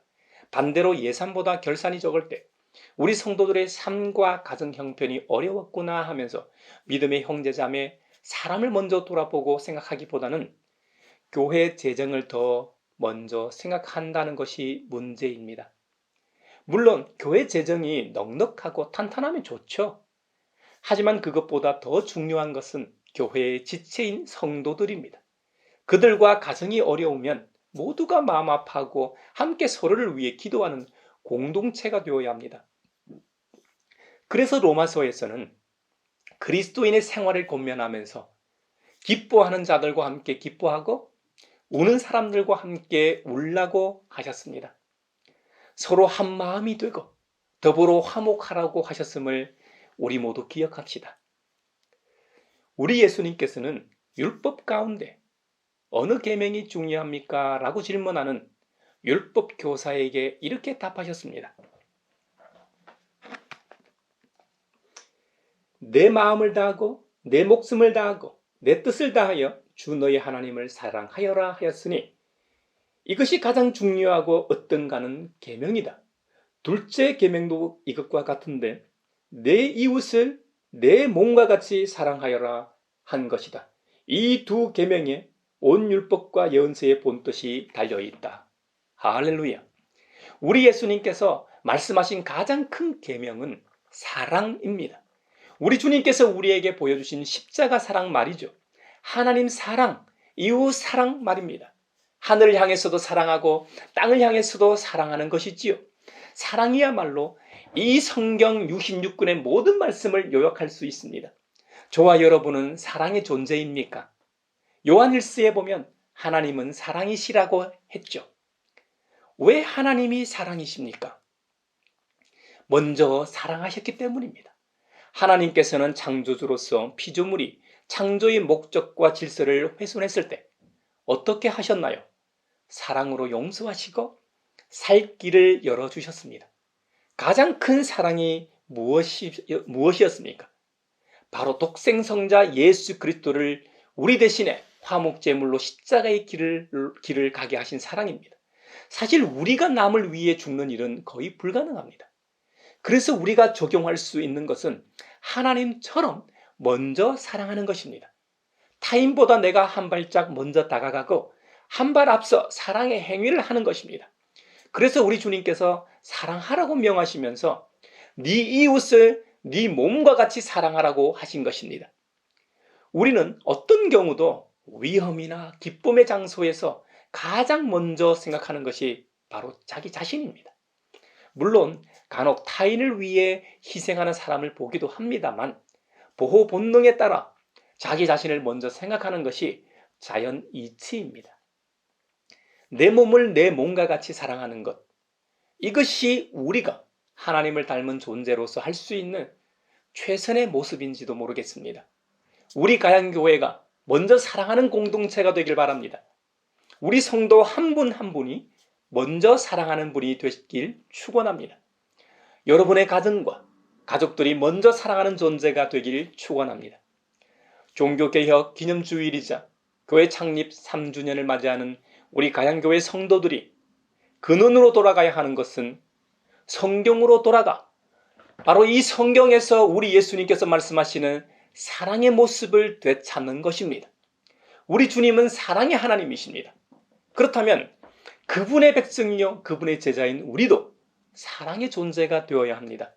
반대로 예산보다 결산이 적을 때 우리 성도들의 삶과 가정 형편이 어려웠구나 하면서 믿음의 형제자매 사람을 먼저 돌아보고 생각하기보다는 교회 재정을 더 먼저 생각한다는 것이 문제입니다. 물론 교회 재정이 넉넉하고 탄탄하면 좋죠. 하지만 그것보다 더 중요한 것은 교회의 지체인 성도들입니다. 그들과 가정이 어려우면 모두가 마음 아파하고 함께 서로를 위해 기도하는 공동체가 되어야 합니다. 그래서 로마서에서는 그리스도인의 생활을 권면하면서 기뻐하는 자들과 함께 기뻐하고 우는 사람들과 함께 울라고 하셨습니다. 서로 한 마음이 되고 더불어 화목하라고 하셨음을 우리 모두 기억합시다. 우리 예수님께서는 율법 가운데 어느 계명이 중요합니까? 라고 질문하는 율법 교사에게 이렇게 답하셨습니다. 내 마음을 다하고 내 목숨을 다하고 내 뜻을 다하여 주 너의 하나님을 사랑하여라 하였으니 이것이 가장 중요하고 어떤가는 계명이다. 둘째 계명도 이것과 같은데 내 이웃을 내 몸과 같이 사랑하여라 한 것이다. 이 두 계명에 온 율법과 예언서의 본뜻이 달려있다. 할렐루야. 우리 예수님께서 말씀하신 가장 큰 계명은 사랑입니다. 우리 주님께서 우리에게 보여주신 십자가 사랑 말이죠. 하나님 사랑, 이웃 사랑 말입니다. 하늘을 향해서도 사랑하고 땅을 향해서도 사랑하는 것이지요. 사랑이야말로 이 성경 66권의 모든 말씀을 요약할 수 있습니다. 저와 여러분은 사랑의 존재입니까? 요한일서에 보면 하나님은 사랑이시라고 했죠. 왜 하나님이 사랑이십니까? 먼저 사랑하셨기 때문입니다. 하나님께서는 창조주로서 피조물이 창조의 목적과 질서를 훼손했을 때 어떻게 하셨나요? 사랑으로 용서하시고 살 길을 열어주셨습니다. 가장 큰 사랑이 무엇이었습니까? 바로 독생성자 예수 그리스도를 우리 대신에 화목제물로 십자가의 길을 가게 하신 사랑입니다. 사실 우리가 남을 위해 죽는 일은 거의 불가능합니다. 그래서 우리가 적용할 수 있는 것은 하나님처럼 먼저 사랑하는 것입니다. 타인보다 내가 한 발짝 먼저 다가가고 한 발 앞서 사랑의 행위를 하는 것입니다. 그래서 우리 주님께서 사랑하라고 명하시면서 네 이웃을 네 몸과 같이 사랑하라고 하신 것입니다. 우리는 어떤 경우도 위험이나 기쁨의 장소에서 가장 먼저 생각하는 것이 바로 자기 자신입니다. 물론 간혹 타인을 위해 희생하는 사람을 보기도 합니다만 보호 본능에 따라 자기 자신을 먼저 생각하는 것이 자연 이치입니다. 내 몸을 내 몸과 같이 사랑하는 것, 이것이 우리가 하나님을 닮은 존재로서 할 수 있는 최선의 모습인지도 모르겠습니다. 우리 가양교회가 먼저 사랑하는 공동체가 되길 바랍니다. 우리 성도 한 분 한 분이 먼저 사랑하는 분이 되길 축원합니다. 여러분의 가정과 가족들이 먼저 사랑하는 존재가 되길 축원합니다. 종교개혁 기념주일이자 교회 창립 3주년을 맞이하는 우리 가양교회 성도들이 근원으로 돌아가야 하는 것은 성경으로 돌아가 바로 이 성경에서 우리 예수님께서 말씀하시는 사랑의 모습을 되찾는 것입니다. 우리 주님은 사랑의 하나님이십니다. 그렇다면 그분의 백성이요 그분의 제자인 우리도 사랑의 존재가 되어야 합니다.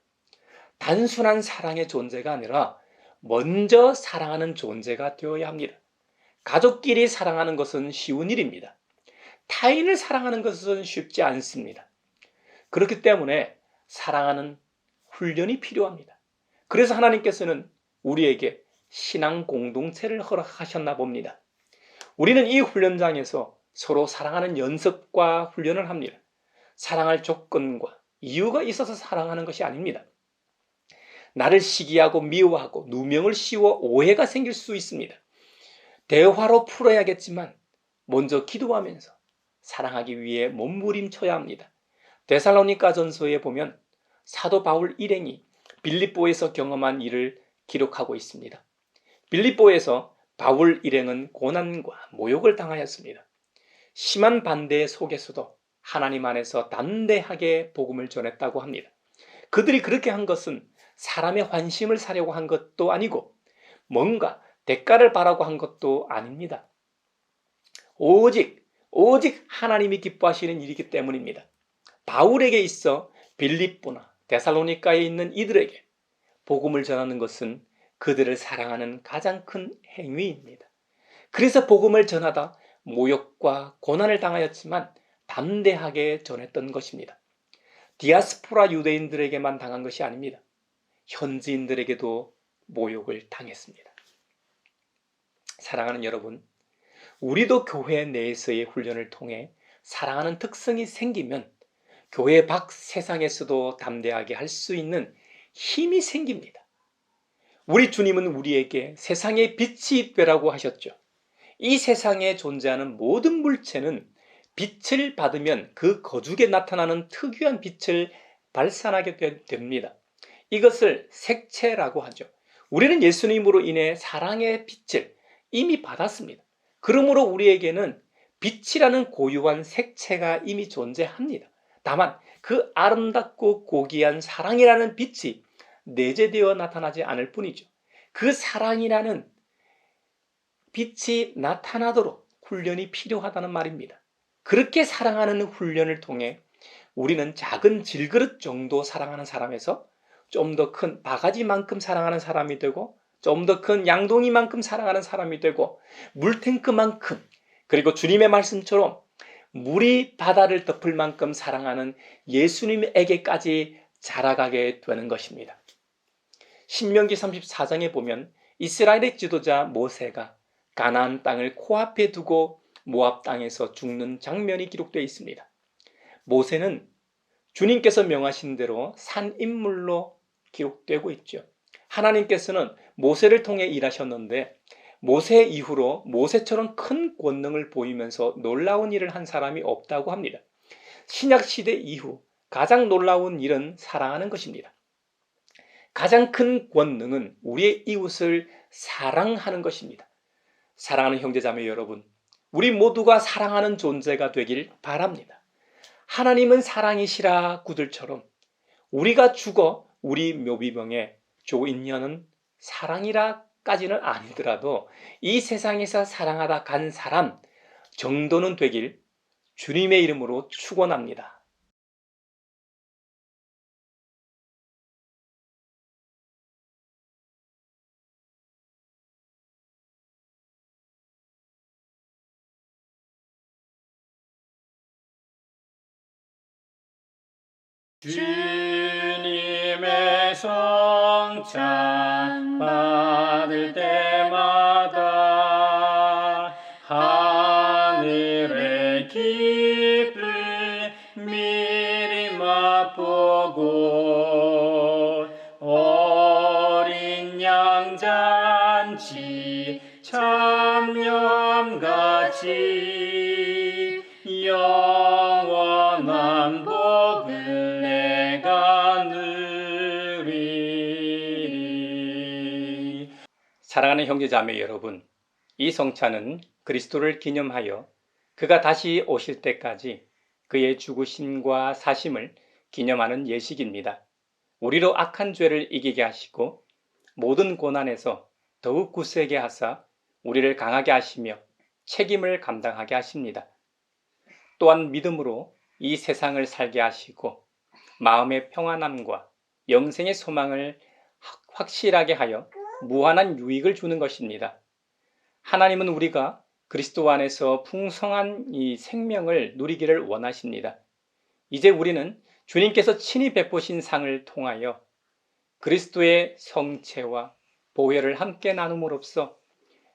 단순한 사랑의 존재가 아니라 먼저 사랑하는 존재가 되어야 합니다. 가족끼리 사랑하는 것은 쉬운 일입니다. 타인을 사랑하는 것은 쉽지 않습니다. 그렇기 때문에 사랑하는 훈련이 필요합니다. 그래서 하나님께서는 우리에게 신앙 공동체를 허락하셨나 봅니다. 우리는 이 훈련장에서 서로 사랑하는 연습과 훈련을 합니다. 사랑할 조건과 이유가 있어서 사랑하는 것이 아닙니다. 나를 시기하고 미워하고 누명을 씌워 오해가 생길 수 있습니다. 대화로 풀어야겠지만 먼저 기도하면서 사랑하기 위해 몸부림쳐야 합니다. 데살로니가전서에 보면 사도 바울 일행이 빌립보에서 경험한 일을 기록하고 있습니다. 빌립보에서 바울 일행은 고난과 모욕을 당하였습니다. 심한 반대 속에서도 하나님 안에서 담대하게 복음을 전했다고 합니다. 그들이 그렇게 한 것은 사람의 환심을 사려고 한 것도 아니고 뭔가 대가를 바라고 한 것도 아닙니다. 오직 하나님이 기뻐하시는 일이기 때문입니다. 바울에게 있어 빌립보나 데살로니가에 있는 이들에게 복음을 전하는 것은 그들을 사랑하는 가장 큰 행위입니다. 그래서 복음을 전하다 모욕과 고난을 당하였지만 담대하게 전했던 것입니다. 디아스포라 유대인들에게만 당한 것이 아닙니다. 현지인들에게도 모욕을 당했습니다. 사랑하는 여러분, 우리도 교회 내에서의 훈련을 통해 사랑하는 특성이 생기면 교회 밖 세상에서도 담대하게 할 수 있는 힘이 생깁니다. 우리 주님은 우리에게 세상의 빛이 되라고 하셨죠. 이 세상에 존재하는 모든 물체는 빛을 받으면 그 거죽에 나타나는 특유한 빛을 발산하게 됩니다. 이것을 색채라고 하죠. 우리는 예수님으로 인해 사랑의 빛을 이미 받았습니다. 그러므로 우리에게는 빛이라는 고유한 색채가 이미 존재합니다. 다만 그 아름답고 고귀한 사랑이라는 빛이 내재되어 나타나지 않을 뿐이죠. 그 사랑이라는 빛이 나타나도록 훈련이 필요하다는 말입니다. 그렇게 사랑하는 훈련을 통해 우리는 작은 질그릇 정도 사랑하는 사람에서 좀 더 큰 바가지만큼 사랑하는 사람이 되고 좀 더 큰 양동이만큼 사랑하는 사람이 되고 물탱크만큼 그리고 주님의 말씀처럼 물이 바다를 덮을 만큼 사랑하는 예수님에게까지 자라가게 되는 것입니다. 신명기 34장에 보면 이스라엘의 지도자 모세가 가나안 땅을 코앞에 두고 모압 땅에서 죽는 장면이 기록되어 있습니다. 모세는 주님께서 명하신 대로 산인물로 기록되고 있죠. 하나님께서는 모세를 통해 일하셨는데 모세 이후로 모세처럼 큰 권능을 보이면서 놀라운 일을 한 사람이 없다고 합니다. 신약 시대 이후 가장 놀라운 일은 사랑하는 것입니다. 가장 큰 권능은 우리의 이웃을 사랑하는 것입니다. 사랑하는 형제자매 여러분, 우리 모두가 사랑하는 존재가 되길 바랍니다. 하나님은 사랑이시라 구들처럼 우리가 죽어 우리 묘비병에 조인년은 사랑이라까지는 아니더라도 이 세상에서 사랑하다 간 사람 정도는 되길 주님의 이름으로 축원합니다. 주님의 성찬 받을 때마다 하늘의 기쁨 미리 맛보고 어린 양 잔치 참념같이 영원한 복을 내가 누리리. 사랑하는 형제자매 여러분, 이 성찬은 그리스도를 기념하여 그가 다시 오실 때까지 그의 죽으심과 사심을 기념하는 예식입니다. 우리로 악한 죄를 이기게 하시고 모든 고난에서 더욱 굳세게 하사 우리를 강하게 하시며 책임을 감당하게 하십니다. 또한 믿음으로 이 세상을 살게 하시고 마음의 평안함과 영생의 소망을 확실하게 하여 무한한 유익을 주는 것입니다. 하나님은 우리가 그리스도 안에서 풍성한 이 생명을 누리기를 원하십니다. 이제 우리는 주님께서 친히 베푸신 상을 통하여 그리스도의 성체와 보혈을 함께 나눔으로써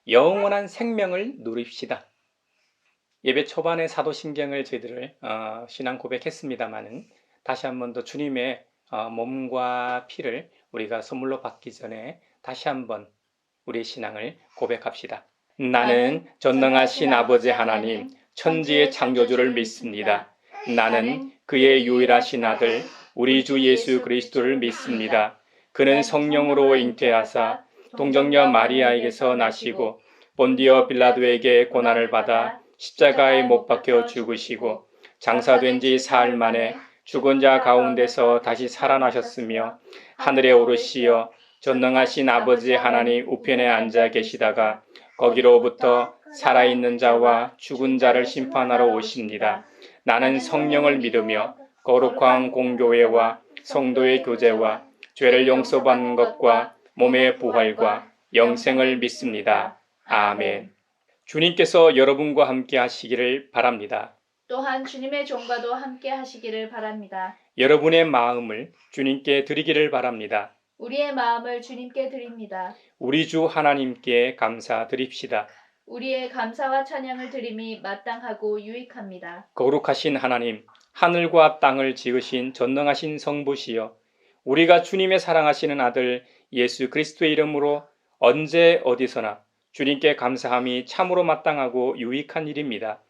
영원한 생명을 누립시다. 예배 초반에 사도신경을 저희들 신앙 고백했습니다마는 다시 한 번 더 주님의 몸과 피를 우리가 선물로 받기 전에 다시 한번 우리의 신앙을 고백합시다. 나는 전능하신 아버지 하나님, 천지의 창조주를 믿습니다. 나는 그의 유일하신 아들, 우리 주 예수 그리스도를 믿습니다. 그는 성령으로 잉태하사 동정녀 마리아에게서 나시고 본디오 빌라도에게 고난을 받아 십자가에 못 박혀 죽으시고 장사된 지 사흘 만에 죽은 자 가운데서 다시 살아나셨으며 하늘에 오르시어 전능하신 아버지 하나님 우편에 앉아 계시다가 거기로부터 살아있는 자와 죽은 자를 심판하러 오십니다. 나는 성령을 믿으며 거룩한 공교회와 성도의 교제와 죄를 용서받는 것과 몸의 부활과 영생을 믿습니다. 아멘. 주님께서 여러분과 함께 하시기를 바랍니다. 또한 주님의 종과도 함께 하시기를 바랍니다. 여러분의 마음을 주님께 드리기를 바랍니다. 우리의 마음을 주님께 드립니다. 우리 주 하나님께 감사드립시다. 우리의 감사와 찬양을 드림이 마땅하고 유익합니다. 거룩하신 하나님, 하늘과 땅을 지으신 전능하신 성부시여, 우리가 주님의 사랑하시는 아들 예수 그리스도의 이름으로 언제 어디서나 주님께 감사함이 참으로 마땅하고 유익한 일입니다.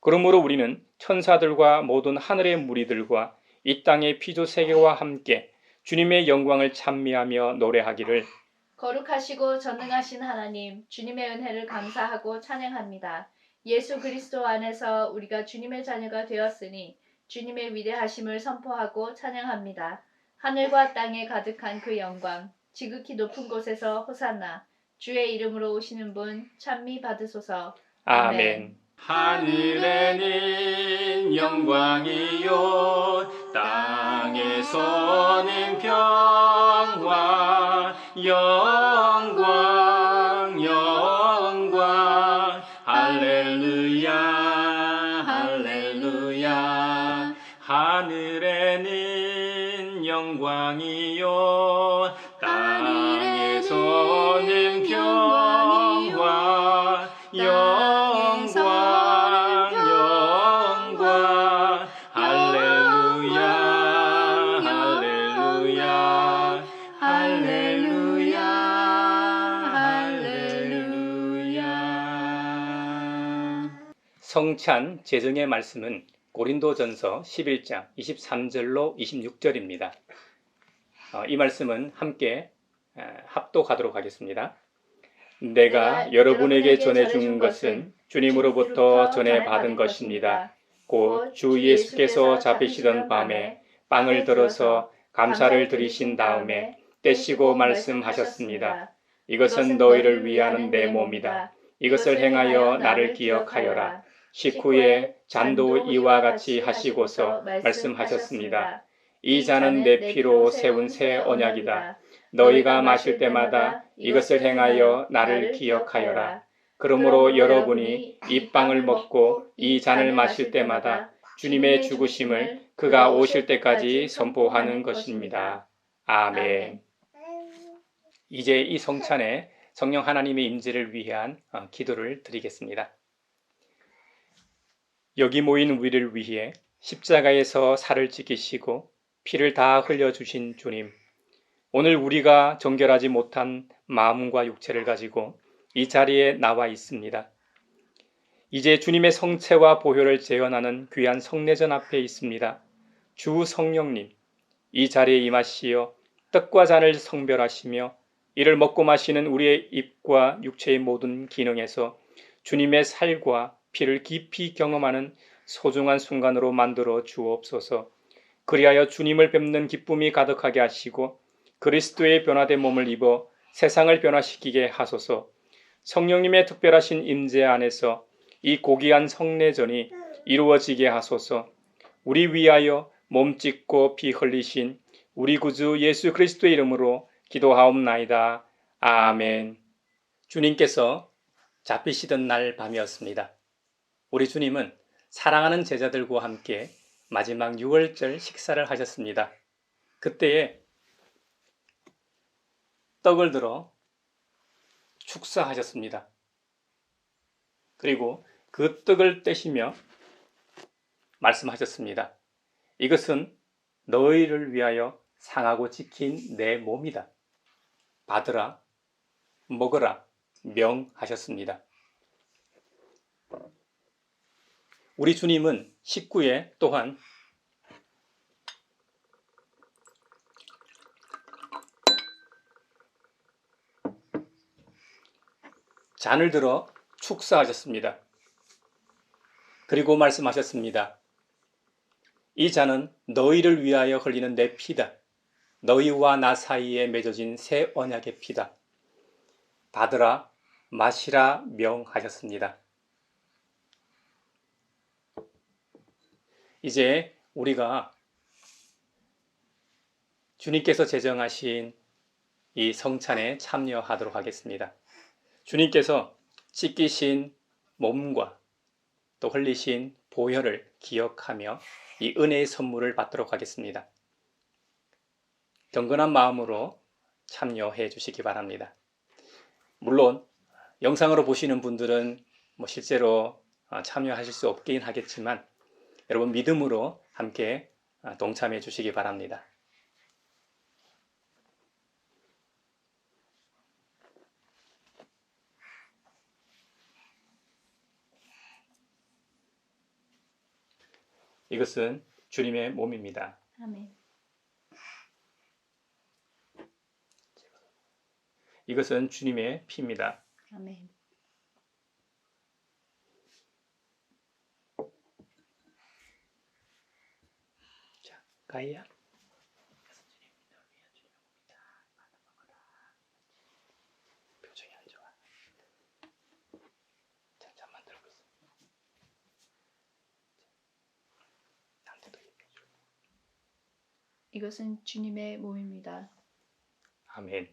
그러므로 우리는 천사들과 모든 하늘의 무리들과 이 땅의 피조 세계와 함께 주님의 영광을 찬미하며 노래하기를 거룩하시고 전능하신 하나님, 주님의 은혜를 감사하고 찬양합니다. 예수 그리스도 안에서 우리가 주님의 자녀가 되었으니 주님의 위대하심을 선포하고 찬양합니다. 하늘과 땅에 가득한 그 영광, 지극히 높은 곳에서 호산나, 주의 이름으로 오시는 분 찬미 받으소서. 아멘. 하늘에는 영광이요 땅에서는 평화 영광 영광 할렐루야 할렐루야 하늘에는 영광이요 땅에서는 평화 영광 영광 할렐루야 할렐루야 할렐루야 성찬 제정의 말씀은 고린도전서 11장 23절로 26절입니다. 이 말씀은 함께 합독하도록 하겠습니다. 내가 여러분에게 전해준 것은 주님으로부터 전해 받은 것입니다. 곧 주 예수께서 잡히시던 밤에 빵을 들어서 감사를 드리신 다음에 떼시고 말씀하셨습니다. 이것은 너희를 위하는 내 몸이다. 이것을 행하여 나를 기억하여라. 식후에 잔도 이와 같이 하시고서 말씀하셨습니다. 이 잔은 내 피로 세운 새 언약이다. 너희가 마실 때마다 이것을 행하여 나를 기억하여라. 그러므로 여러분이 이 빵을 먹고 이 잔을 마실 때마다 주님의 죽으심을 그가 오실 때까지 선포하는 것입니다. 아멘. 이제 이 성찬에 성령 하나님의 임재를 위한 기도를 드리겠습니다. 여기 모인 우리를 위해 십자가에서 살을 찢기시고 피를 다 흘려주신 주님, 오늘 우리가 정결하지 못한 마음과 육체를 가지고 이 자리에 나와 있습니다. 이제 주님의 성체와 보혈을 재현하는 귀한 성례전 앞에 있습니다. 주 성령님, 이 자리에 임하시어 떡과 잔을 성별하시며 이를 먹고 마시는 우리의 입과 육체의 모든 기능에서 주님의 살과 피를 깊이 경험하는 소중한 순간으로 만들어 주옵소서. 그리하여 주님을 뵙는 기쁨이 가득하게 하시고 그리스도의 변화된 몸을 입어 세상을 변화시키게 하소서. 성령님의 특별하신 임재 안에서 이 고귀한 성례전이 이루어지게 하소서. 우리 위하여 몸 찢고 피 흘리신 우리 구주 예수 그리스도의 이름으로 기도하옵나이다. 아멘. 주님께서 잡히시던 날 밤이었습니다. 우리 주님은 사랑하는 제자들과 함께 마지막 유월절 식사를 하셨습니다. 그때에 떡을 들어 축사하셨습니다. 그리고 그 떡을 떼시며 말씀하셨습니다. 이것은 너희를 위하여 상하고 지킨 내 몸이다. 받으라, 먹으라 명하셨습니다. 우리 주님은 식구에 또한 잔을 들어 축사하셨습니다. 그리고 말씀하셨습니다. 이 잔은 너희를 위하여 흘리는 내 피다. 너희와 나 사이에 맺어진 새 언약의 피다. 받으라, 마시라 명하셨습니다. 이제 우리가 주님께서 제정하신 이 성찬에 참여하도록 하겠습니다. 주님께서 찢기신 몸과 또 흘리신 보혈을 기억하며 이 은혜의 선물을 받도록 하겠습니다. 경건한 마음으로 참여해 주시기 바랍니다. 물론 영상으로 보시는 분들은 실제로 참여하실 수 없긴 하겠지만 여러분 믿음으로 함께 동참해 주시기 바랍니다. 이것은 주님의 몸입니다. 아멘. 이것은 주님의 피입니다. 아멘. 자, 가이야. 표정이 안 좋아. 잠깐만 들고 있어. 나한테도 얘기해줘. 이것은 주님의 몸입니다. 아멘.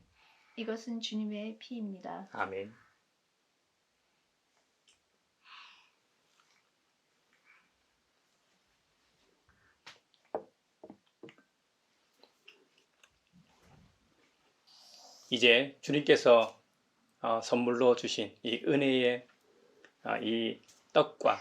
이것은 주님의 피입니다. 아멘. 이제 주님께서 선물로 주신 이 은혜의 이 떡과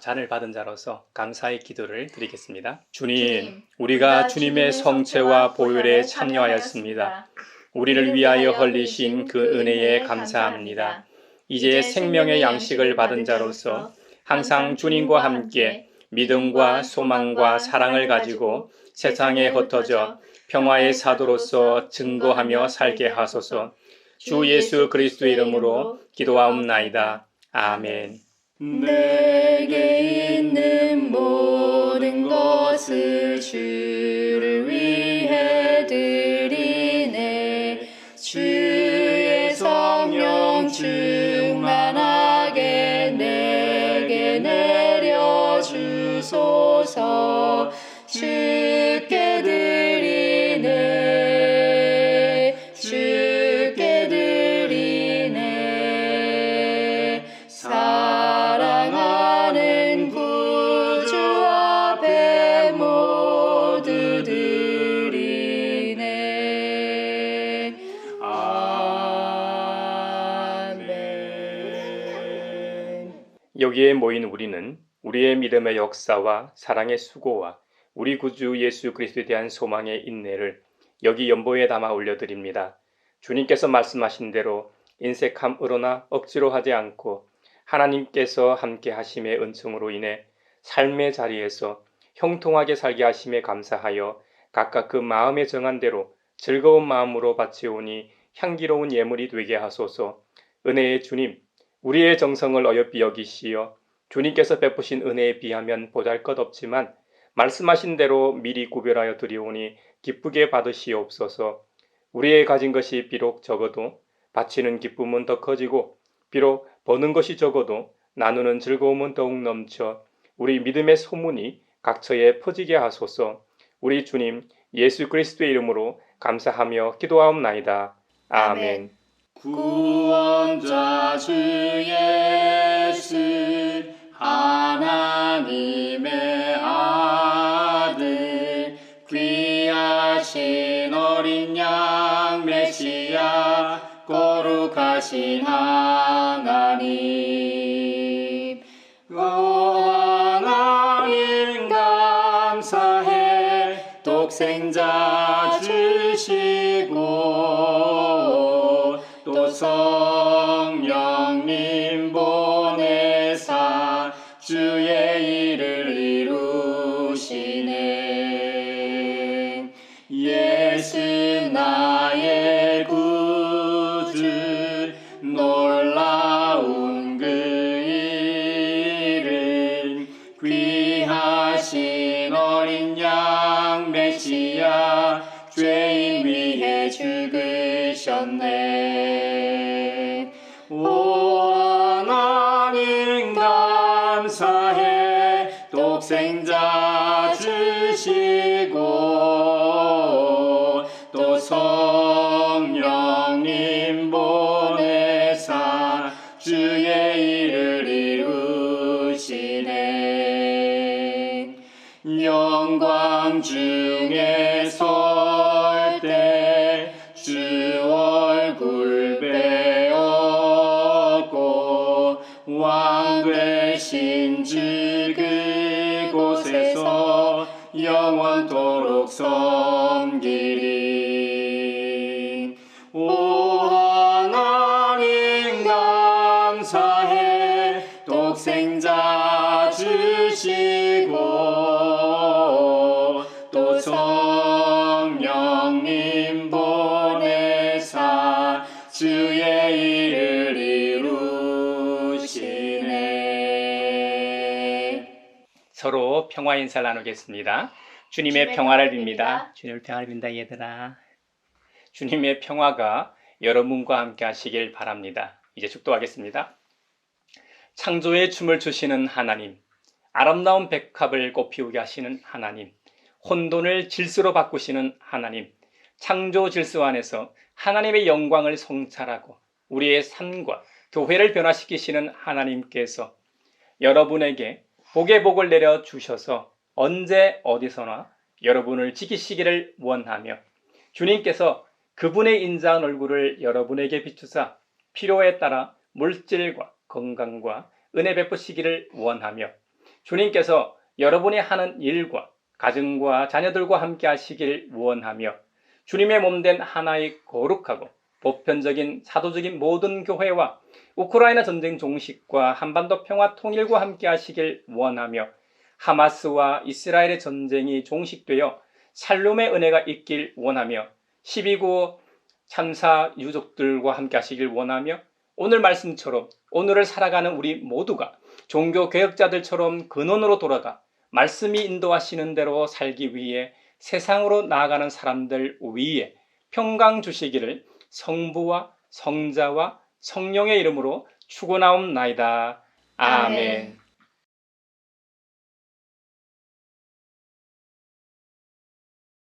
잔을 받은 자로서 감사의 기도를 드리겠습니다. 주님, 우리가 주님의 성체와 보혈에 참여하였습니다. 우리를 위하여 흘리신 그 은혜에 감사합니다. 이제 생명의 양식을 받은 자로서 항상 주님과 함께 믿음과 소망과 사랑을 가지고 세상에 흩어져 평화의 사도로서 증거하며 살게 하소서. 주 예수 그리스도의 이름으로 기도하옵나이다. 아멘. 내게 있는 모든 것을 주를 위해 드리네. 주의 성령 충만하게 내게 내려주소서. 주께 드리네. 주께 드리네. 사랑하는 구주 앞에 모두 드리네. 아멘. 여기에 모인 우리는 우리의 믿음의 역사와 사랑의 수고와 우리 구주 예수 그리스도에 대한 소망의 인내를 여기 연보에 담아 올려드립니다. 주님께서 말씀하신 대로 인색함으로나 억지로 하지 않고 하나님께서 함께 하심의 은총으로 인해 삶의 자리에서 형통하게 살게 하심에 감사하여 각각 그 마음에 정한 대로 즐거운 마음으로 바치오니 향기로운 예물이 되게 하소서. 은혜의 주님, 우리의 정성을 어여삐 여기시어 주님께서 베푸신 은혜에 비하면 보잘것없지만 말씀하신 대로 미리 구별하여 드리오니 기쁘게 받으시옵소서. 우리의 가진 것이 비록 적어도 바치는 기쁨은 더 커지고 비록 버는 것이 적어도 나누는 즐거움은 더욱 넘쳐 우리 믿음의 소문이 각처에 퍼지게 하소서. 우리 주님 예수 그리스도의 이름으로 감사하며 기도하옵나이다. 아멘. 구원자 주 예수 하나님의 아들 귀하신 어린 양 메시아 거룩하신 하나님. 오 하나님 감사해. 독생자 주시고 또 성령님 보내사 주의 일을 이루시네. 예수 나의 구주 놀라운 그 일을 귀하신 어린 양 메시아 죄인 위해 죽으셨네. 오 하나님 감사해. 독생자 주시고 또 성령님 보내사 주의 일을 이루시네. 영광 중에 설 때 주 얼굴 배웠고 왕 되신 주 그곳에서 영원토록 섬기리. 오 하나님 감사해. 독생자 주시고 또 성령님 보내사 주의 일을 이루시네. 서로 평화 인사를 나누겠습니다. 주님의 평화를 빕니다. 주님의 평화를 빈다 얘들아. 주님의 평화가 여러분과 함께 하시길 바랍니다. 이제 축도하겠습니다. 창조의 춤을 추시는 하나님, 아름다운 백합을 꽃피우게 하시는 하나님, 혼돈을 질서로 바꾸시는 하나님, 창조 질서 안에서 하나님의 영광을 성찰하고 우리의 삶과 교회를 변화시키시는 하나님께서 여러분에게 복의 복을 내려 주셔서 언제 어디서나 여러분을 지키시기를 원하며 주님께서 그분의 인자한 얼굴을 여러분에게 비추사 필요에 따라 물질과 건강과 은혜 베푸시기를 원하며 주님께서 여러분이 하는 일과 가정과 자녀들과 함께 하시기를 원하며 주님의 몸된 하나의 거룩하고 보편적인 사도적인 모든 교회와 우크라이나 전쟁 종식과 한반도 평화 통일과 함께 하시길 원하며 하마스와 이스라엘의 전쟁이 종식되어 살룸의 은혜가 있길 원하며 12.9 참사 유족들과 함께 하시길 원하며 오늘 말씀처럼 오늘을 살아가는 우리 모두가 종교 개혁자들처럼 근원으로 돌아가 말씀이 인도하시는 대로 살기 위해 세상으로 나아가는 사람들 위에 평강 주시기를 성부와 성자와 성령의 이름으로 축원하옵나이다. 아멘.